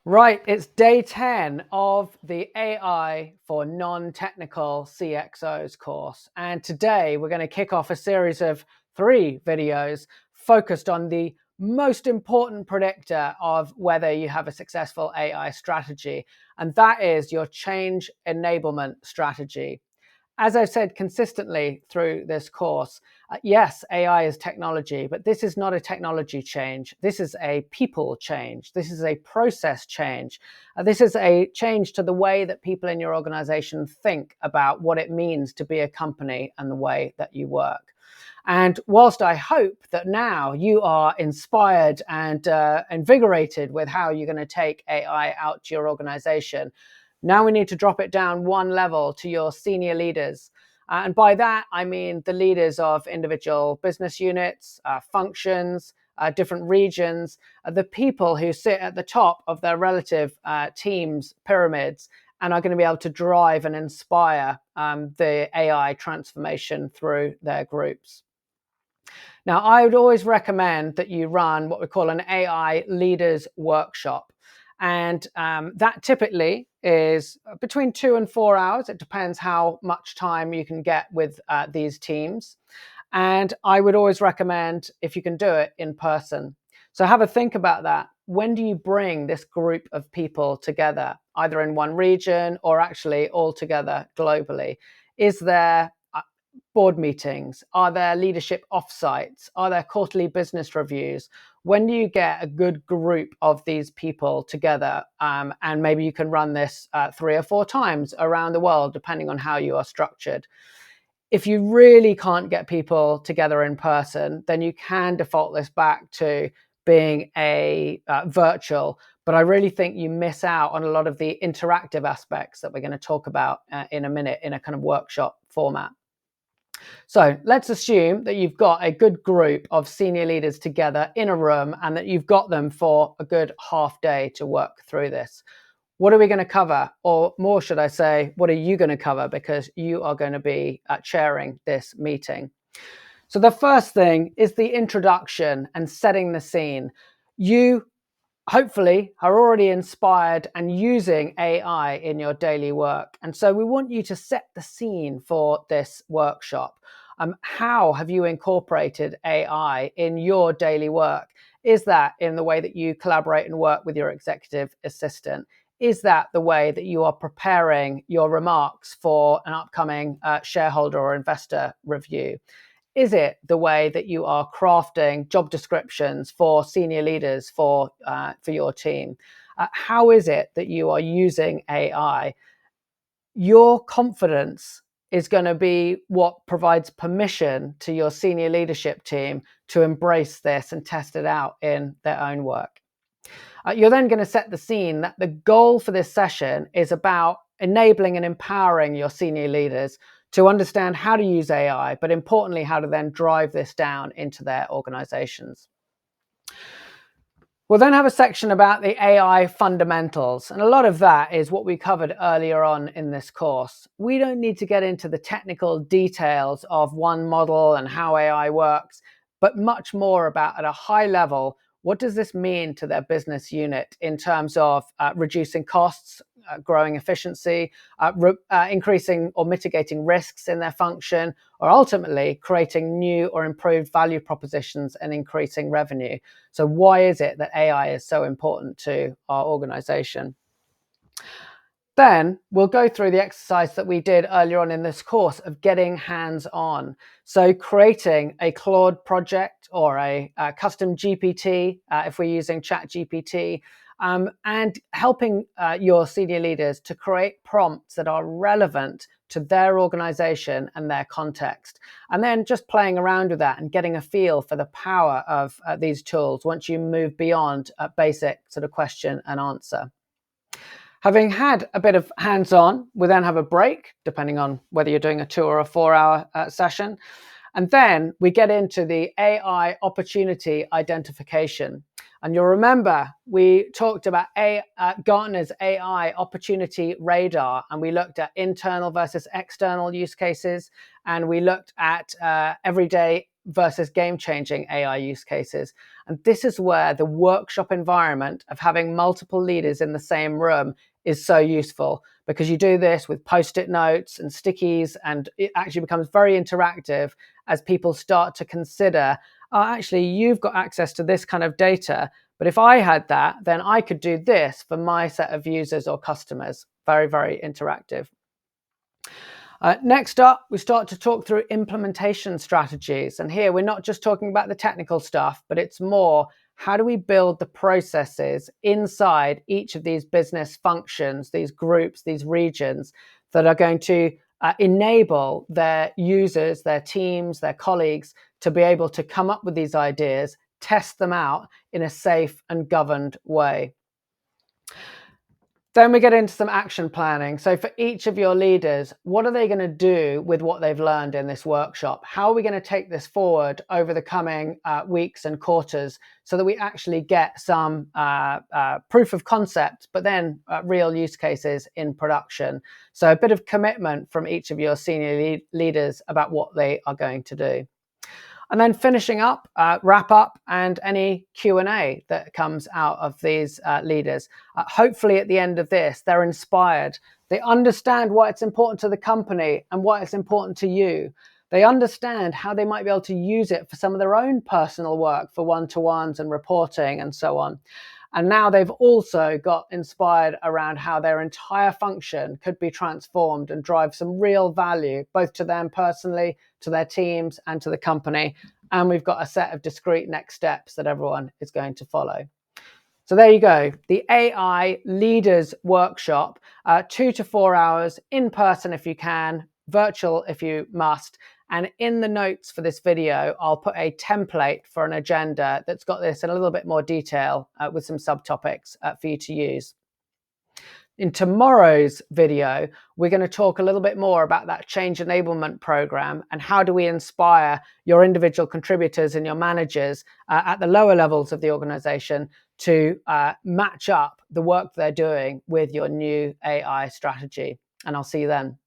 Right, it's day 10 of the AI for non-technical CxOs course. And today we're going to kick off a series of 3 videos focused on the most important predictor of whether you have a successful AI strategy. And that is your change enablement strategy. As I've said consistently through this course, yes, AI is technology, but this is not a technology change. This is a people change. This is a process change. This is a change to the way that people in your organization think about what it means to be a company and the way that you work. And whilst I hope that now you are inspired and invigorated with how you're going to take AI out to your organization, now we need to drop it down one level to your senior leaders. And by that, I mean the leaders of individual business units, functions, different regions, the people who sit at the top of their relative teams' pyramids and are going to be able to drive and inspire the AI transformation through their groups. Now, I would always recommend that you run what we call an AI leaders workshop. And that typically is between 2 and 4 hours. It depends how much time you can get with these teams. And I would always recommend if you can do it in person. So have a think about that. When do you bring this group of people together, either in one region or actually all together globally? Is there board meetings? Are there leadership offsites? Are there quarterly business reviews? When do you get a good group of these people together? And maybe you can run this 3 or 4 times around the world, depending on how you are structured. If you really can't get people together in person, then you can default this back to being a virtual. But I really think you miss out on a lot of the interactive aspects that we're going to talk about in a minute in a kind of workshop format. So let's assume that you've got a good group of senior leaders together in a room and that you've got them for a good half day to work through this. What are we going to cover? Or more, should I say, what are you going to cover? Because you are going to be chairing this meeting. So the first thing is the introduction and setting the scene. You hopefully are already inspired and using AI in your daily work. And so we want you to set the scene for this workshop. How have you incorporated AI in your daily work? Is that in the way that you collaborate and work with your executive assistant? Is that the way that you are preparing your remarks for an upcoming shareholder or investor review? Is it the way that you are crafting job descriptions for senior leaders for your team? How is it that you are using AI? Your confidence is going to be what provides permission to your senior leadership team to embrace this and test it out in their own work. You're then going to set the scene that the goal for this session is about enabling and empowering your senior leaders to understand how to use AI, but importantly, how to then drive this down into their organizations. We'll then have a section about the AI fundamentals, and a lot of that is what we covered earlier on in this course. We don't need to get into the technical details of one model and how AI works, but much more about, at a high level, what does this mean to their business unit in terms of reducing costs, growing efficiency, increasing or mitigating risks in their function, or ultimately creating new or improved value propositions and increasing revenue. So why is it that AI is so important to our organization? Then we'll go through the exercise that we did earlier on in this course of getting hands-on. So creating a Claude project or a custom GPT, if we're using ChatGPT, and helping your senior leaders to create prompts that are relevant to their organization and their context. And then just playing around with that and getting a feel for the power of these tools once you move beyond a basic sort of question and answer. Having had a bit of hands-on, we then have a break, depending on whether you're doing a 2 or a 4-hour session. And then we get into the AI opportunity identification. And you'll remember we talked about Gartner's AI opportunity radar, and we looked at internal versus external use cases, and we looked at everyday versus game-changing AI use cases. And this is where the workshop environment of having multiple leaders in the same room is so useful, because you do this with post-it notes and stickies, and it actually becomes very interactive as people start to consider, oh, actually, you've got access to this kind of data, but if I had that, then I could do this for my set of users or customers. Very, very interactive. Next up, we start to talk through implementation strategies. And here we're not just talking about the technical stuff, but it's more, how do we build the processes inside each of these business functions, these groups, these regions that are going to enable their users, their teams, their colleagues to be able to come up with these ideas, test them out in a safe and governed way. Then we get into some action planning. So for each of your leaders, what are they going to do with what they've learned in this workshop? How are we going to take this forward over the coming weeks and quarters so that we actually get some proof of concept, but then real use cases in production? So a bit of commitment from each of your senior leaders about what they are going to do. And then finishing up, wrap up, and any Q&A that comes out of these leaders. Hopefully at the end of this, they're inspired. They understand why it's important to the company and why it's important to you. They understand how they might be able to use it for some of their own personal work, for one-to-ones and reporting and so on. And now they've also got inspired around how their entire function could be transformed and drive some real value, both to them personally, to their teams, and to the company. And we've got a set of discrete next steps that everyone is going to follow. So there you go, the AI Leaders Workshop, 2 to 4 hours, in person if you can, virtual if you must. And in the notes for this video, I'll put a template for an agenda that's got this in a little bit more detail with some subtopics for you to use. In tomorrow's video, we're going to talk a little bit more about that change enablement program and how do we inspire your individual contributors and your managers at the lower levels of the organization to match up the work they're doing with your new AI strategy. And I'll see you then.